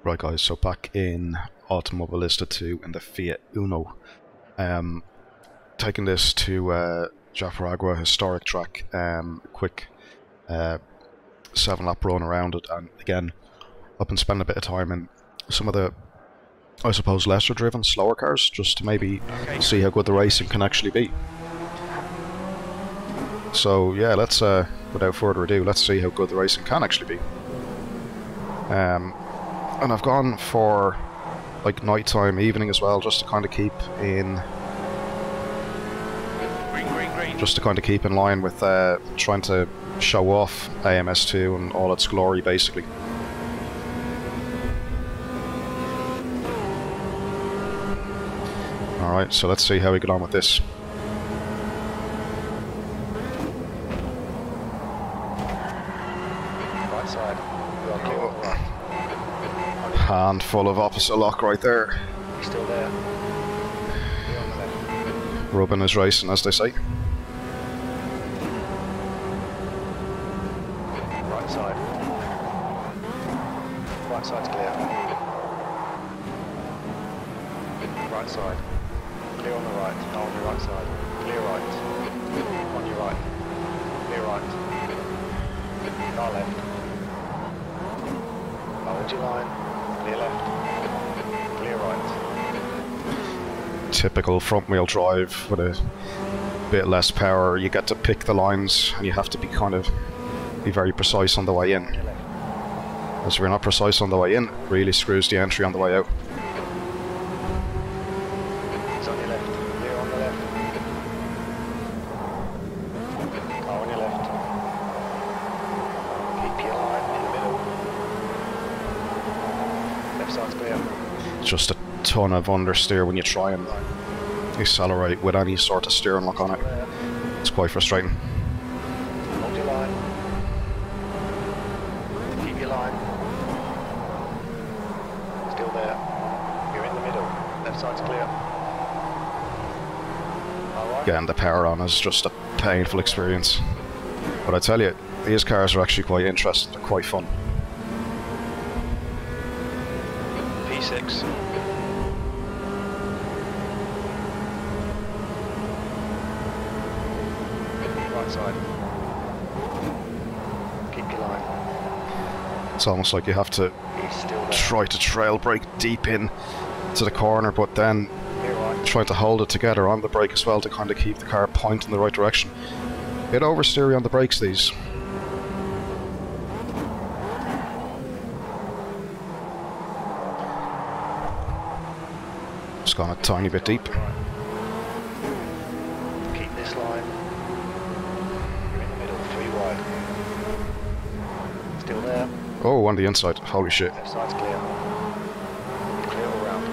Right guys, so back in Automobilista 2 in the Fiat Uno. Taking this to Jafaragua historic track, quick 7-lap run around it, and again up and spend a bit of time in some of the, I suppose, lesser driven, slower cars, just to maybe see how good the racing can actually be. So yeah, let's without further ado, let's see how good the racing can actually be. And I've gone for like nighttime, evening as well, just to kind of keep in, just to kind of keep in line with trying to show off AMS2 and all its glory, basically. All right, so let's see how we get on with this. Right side. Handful of opposite lock right there. He's still there. Rubbing is racing, as they say. Right side. Right side's clear. Right side. Clear on the right. No, on your right side. Clear right. On your right. Clear right. Car left. Hold your line. Clear left. Clear right. Typical front wheel drive with a bit less power. You get to pick the lines and you have to be very precise on the way in. As we're not precise on the way in, it really screws the entry on the way out. It's on your left. Clear on the left. Car on your left. Keep your line in the middle. Left side's clear. Just a ton of understeer when you try and accelerate with any sort of steering lock on it. It's quite frustrating. Hold your line. Keep your line. Still there. You're in the middle. Left side's clear. Alright. Getting the power on is just a painful experience. But I tell you, these cars are actually quite interesting. They're quite fun. P6. Right side. Keep your line. It's almost like you have to He's still there. try to trail brake deep in to the corner, but then Clear right. try to hold it together on the brake as well to kind of keep the car pointing in the right direction. Bit oversteery on the brakes, these. Just gone a tiny bit deep. Keep this line. You're in the middle, 3 wide. Still there. Oh, on the inside. Holy shit. Left side's clear. Clear all round.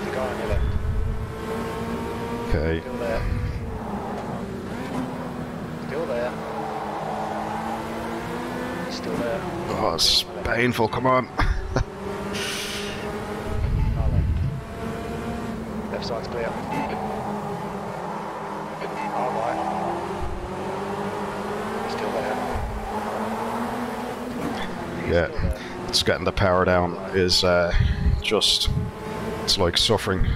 The guy on your left. Okay. Still there. Still there. Still there. Oh, it's painful. Come on. Car left. Left side's clear. Car right. Still there. Yeah. It's getting the power down is just, it's like suffering.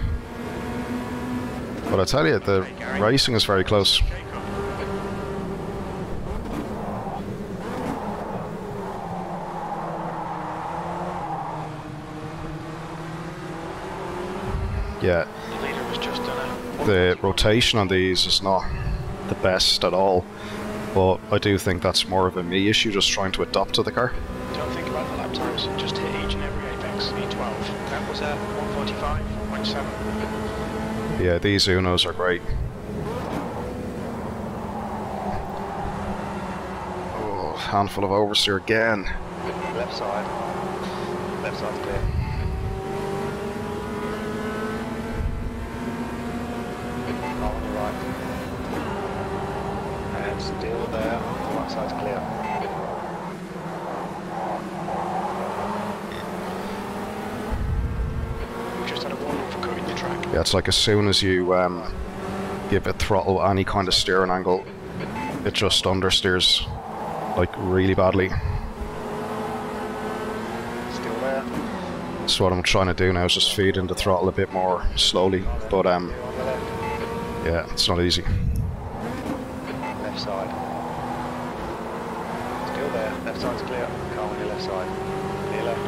But I tell you, the racing is very close. Yeah, The leader was just done the rotation on these is not the best at all, but I do think that's more of a me issue, just trying to adapt to the car. Don't think about the lap times, just hit each and every apex. E12. That was at 145.7. Yeah, these Unos are great. Oh, handful of oversteer again. left side. Left side's clear. Car on your right. And still there. Right side's clear. We've just had a warning for cutting the track. Yeah, it's like as soon as you give it throttle any kind of steering angle, it just understeers. like really badly. Still there. So what I'm trying to do now is just feed in the throttle a bit more slowly, but Clear on the left. yeah, it's not easy. Left side. Still there. Left side's clear. Car on your left side. Clear left.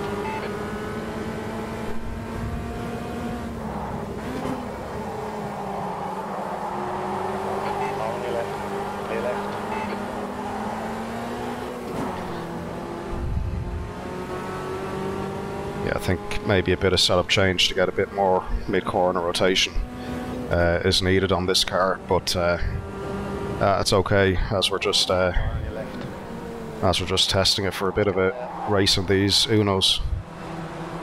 Car on your left. Clear left. Yeah, I think maybe a bit of setup change to get a bit more mid-corner rotation is needed on this car, but it's okay as we're just testing it for a bit of a race in these Unos.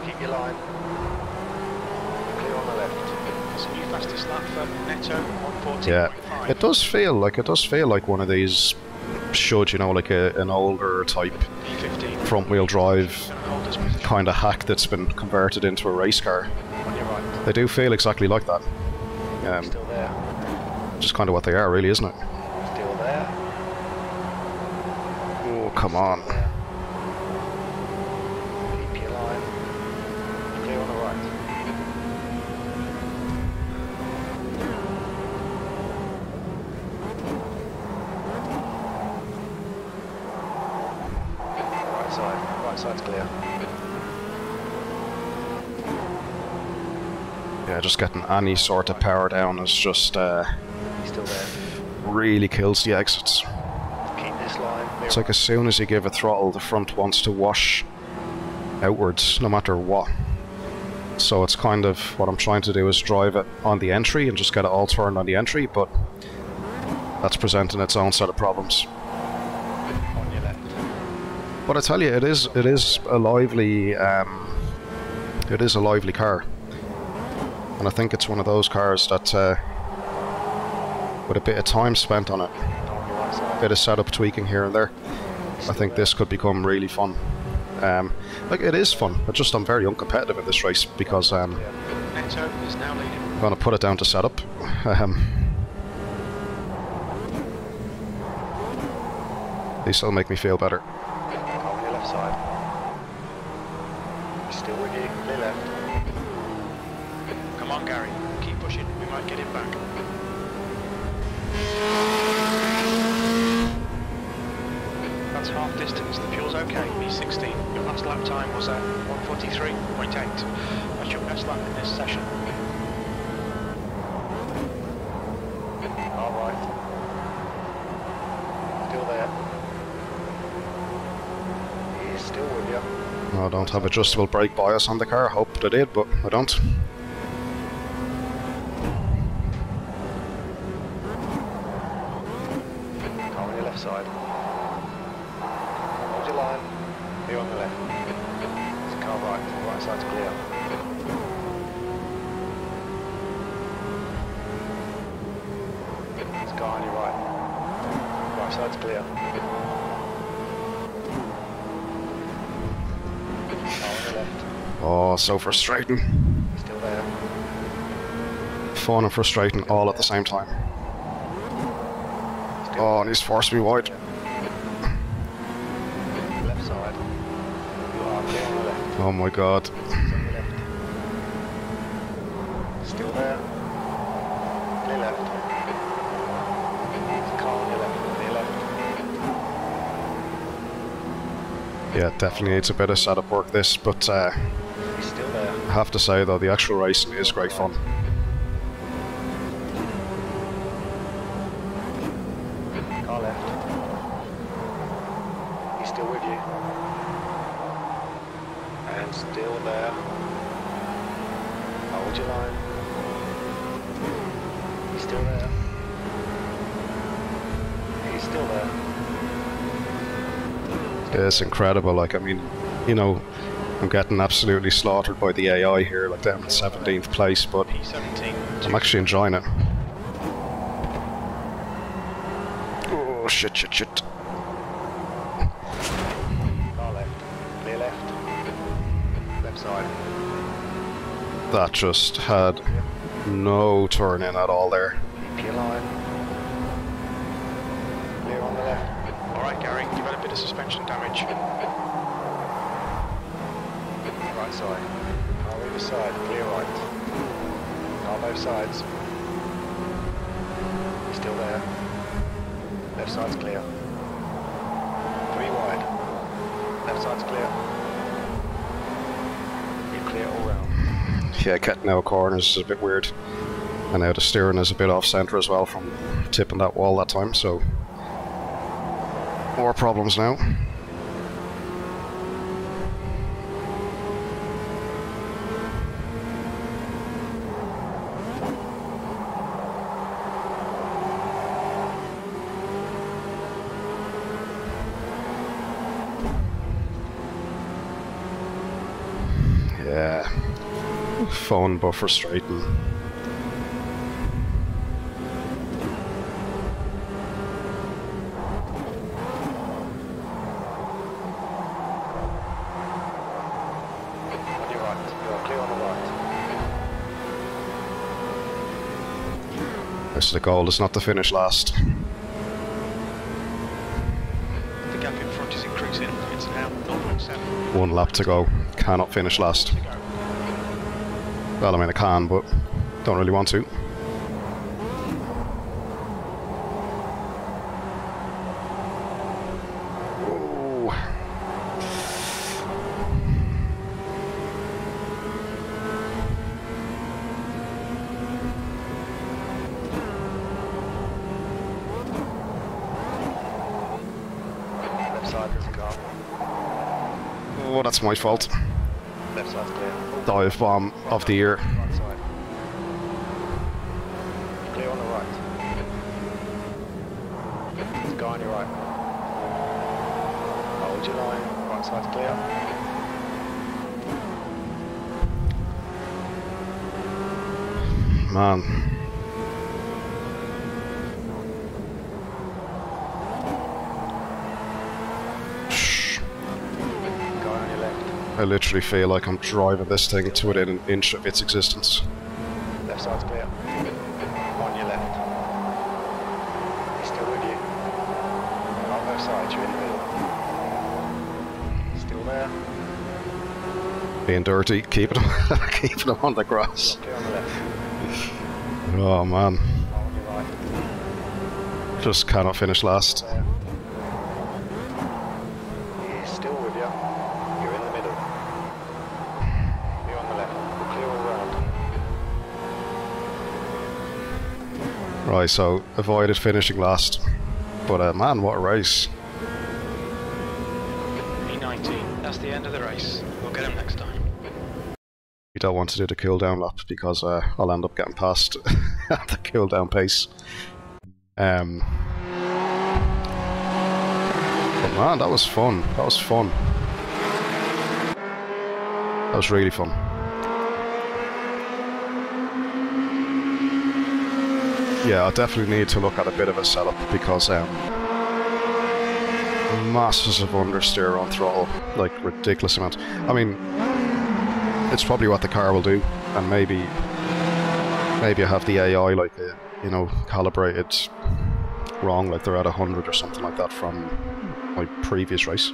Keep your line. Clear on the left. So new fastest lap for Netto, 1:14.5. Yeah, it does feel like one of these should, you know, like an older type P15. front-wheel drive Hold this position. kind of hack that's been converted into a race car. On your right. They do feel exactly like that. Still there. Just kind of what they are, really, isn't it? Still there. Oh, come on. Keep your line. Clear on the right. Right side. Right side's clear. Yeah, just getting any sort of power down is just Still there. really kills the exits. Keep this line. It's like as soon as you give a throttle, the front wants to wash outwards, no matter what. So it's kind of, what I'm trying to do is drive it on the entry and just get it all turned on the entry, but that's presenting its own set of problems. On your left. But I tell you, it is a lively car. And I think it's one of those cars that, with a bit of time spent on it, On your right side. bit of setup tweaking here and there, I think this could become really fun. Like, it is fun, but just I'm very uncompetitive in this race because Netto is now leading. I'm going to put it down to setup. These will make me feel better. Car on your left side. Still with you. Clear left. Come on, Gary. Keep pushing. We might get him back. That's half distance. The fuel's okay. B16. Your last lap time was at 1:43.8. That's your best lap in this session. All right. Still there. He's still with you. I don't have adjustable brake bias on the car. I hope I did, but I don't. Car on your left side. Hold your line. Clear on the left. It's a car right. Right side's clear. It's a car on your right. Right side's clear. Car on your left. Oh, so frustrating. Still there. Fun and frustrating all at the same time. Still Oh, and he's forced me wide. left side. You are clear on the left. Oh my god. It's on your left. Still there. Clear left. It's a car on your left. Clear left. Yeah, it definitely needs a bit of setup work, this, but He's still there. I have to say though, the actual racing is great fun. Car left. He's still with you. And still there. Hold your line. He's still there. He's still there. It's incredible, like, I mean, you know, I'm getting absolutely slaughtered by the AI here, like down in 17th place, but P17. I'm actually enjoying it. Oh, shit. Car left. Clear left. Left side. That just had no turn in at all there. Keep your line. Clear on the left. All right, Gary. You've had a bit of suspension damage. Right side. Car either side, clear right. Car both sides. Still there. Left side's clear. 3 wide. Left side's clear. You clear all round. Yeah, getting out corners is a bit weird. And now the steering is a bit off centre as well from tipping that wall that time, so more problems now. Yeah, fun but frustrating. The goal is not to finish last. The gap in front is increasing. It's now 0.7. 1 lap to go. Cannot finish last. Well, I mean I can, but don't really want to. Oh, that's my fault. Left side's clear. Dive bomb of the year. Right side. Clear on the right. There's a guy on your right. Hold your line. Right side's clear. Man. I literally feel like I'm driving this thing to within an inch of its existence. Left side's clear. On your left. He's still with you. On both sides, you're in the middle. Still there. Being dirty, keeping him on the grass. Clear on the left. Oh man. On your right. Just cannot finish last. There. He's still with you. You're in the middle. You're on the left. We'll clear all round. Right, so avoided finishing last. But man, what a race. E19, that's the end of the race. We'll get him next time. You don't want to do the cool down lap because I'll end up getting past at the cool down pace. But man, that was fun. That was fun. That was really fun. Yeah, I definitely need to look at a bit of a setup because masses of understeer on throttle, like ridiculous amounts. I mean, it's probably what the car will do, and maybe I have the AI like you know, calibrated wrong, like they're at 100 or something like that from my previous race.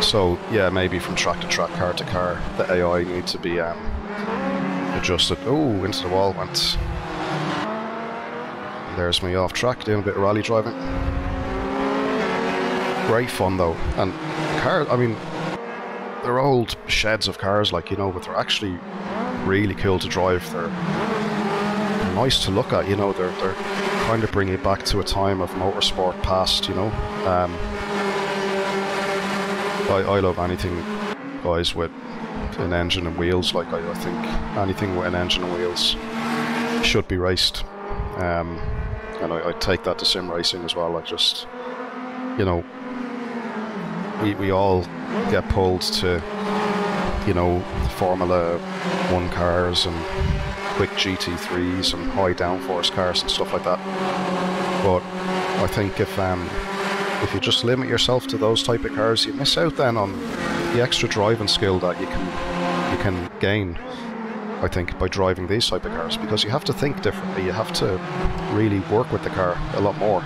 So yeah, maybe from track to track, car to car, the AI needs to be adjusted. Oh, into the wall went. There's me off track doing a bit of rally driving. Great fun though, and cars, I mean, they're old sheds of cars, like, you know, but they're actually really cool to drive. They're nice to look at, you know. They're kind of bring you back to a time of motorsport past, you know. I love anything, guys, with an engine and wheels. Like I think anything with an engine and wheels should be raced, and I take that to sim racing as well. Like, just, you know, we all get pulled to, you know, Formula 1 cars and quick GT3s and high downforce cars and stuff like that. But I think if you just limit yourself to those type of cars, you miss out then on the extra driving skill that you can gain, I think, by driving these type of cars, because you have to think differently. You have to really work with the car a lot more.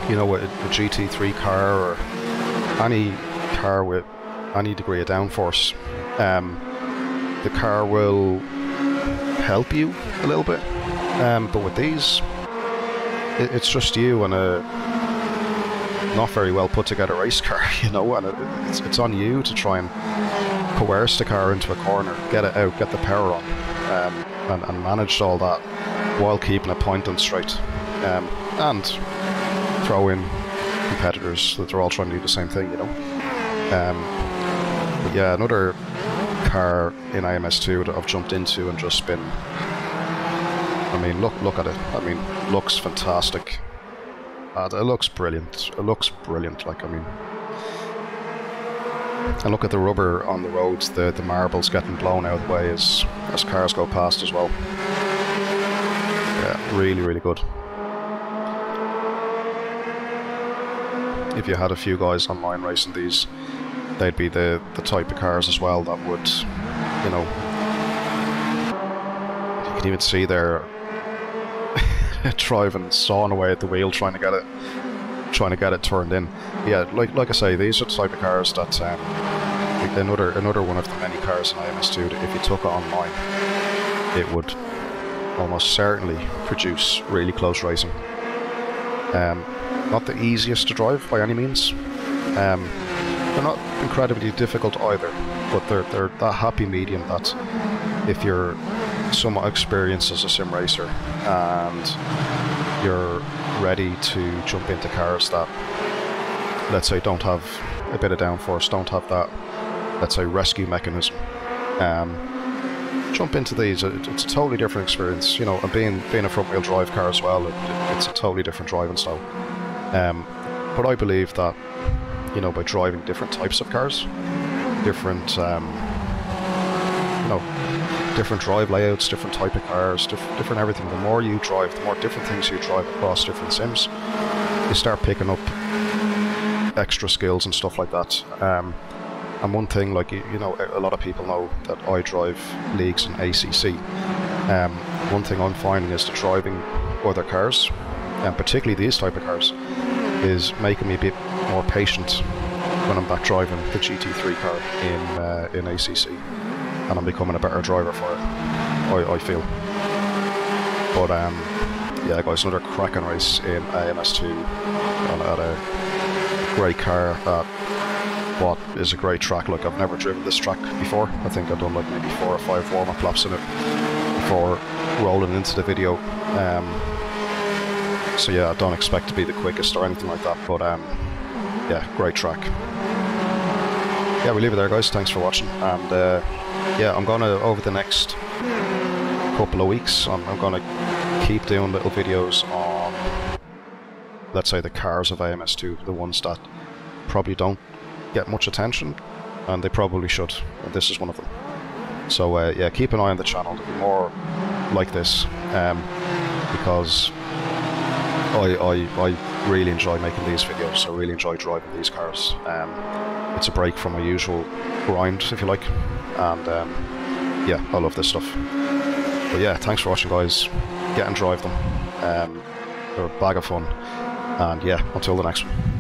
you know, a GT3 car or any car with any degree of downforce, the car will help you a little bit, but with these, it's just you and a not very well put together race car, you know, and it's on you to try and coerce the car into a corner, get it out, get the power on, and manage all that while keeping it pointing straight, and throw in competitors that they're all trying to do the same thing, you know. But yeah, another car in AMS2 that I've jumped into and just been, I mean, look at it. I mean, looks fantastic. It looks brilliant. It looks brilliant. Like, I mean, and look at the rubber on the roads. The marble's getting blown out of the way as cars go past as well. Yeah, really, really good. If you had a few guys online racing these, they'd be the type of cars as well that would, you know, you can even see they're driving, sawing away at the wheel, trying to get it turned in. Yeah, like I say, these are the type of cars that another one of the many cars in AMS2 that if you took it online, it would almost certainly produce really close racing. Not the easiest to drive by any means. They're not incredibly difficult either, but they're that happy medium that if you're somewhat experienced as a sim racer and you're ready to jump into cars that, let's say, don't have a bit of downforce, don't have that, let's say, rescue mechanism, jump into these. It's a totally different experience, you know, and being a front wheel drive car as well, it's a totally different driving style. But I believe that, you know, by driving different types of cars, different, you know, different drive layouts, different type of cars, different everything. The more you drive, the more different things you drive across different sims, you start picking up extra skills and stuff like that. And one thing, like, you know, a lot of people know that I drive leagues in ACC. One thing I'm finding is that driving other cars, and particularly these type of cars, is making me a bit more patient when I'm back driving the GT3 car in ACC, and I'm becoming a better driver for it, I feel. But yeah guys, another cracking race in AMS2 at a great car at what is a great track. Like, I've never driven this track before. I think I've done like maybe 4 or 5 warm-up laps in it before rolling into the video. So yeah, I don't expect to be the quickest or anything like that, but yeah, great track. Yeah, we leave it there guys, thanks for watching, and yeah, I'm gonna, over the next couple of weeks, I'm gonna keep doing little videos on, let's say, the cars of AMS2, the ones that probably don't get much attention, and they probably should, and this is one of them. So yeah, keep an eye on the channel, there'll be more like this, because I really enjoy making these videos. I really enjoy driving these cars. It's a break from my usual grind, if you like, and yeah, I love this stuff. But yeah, thanks for watching guys, get and drive them, they're a bag of fun, and yeah, until the next one.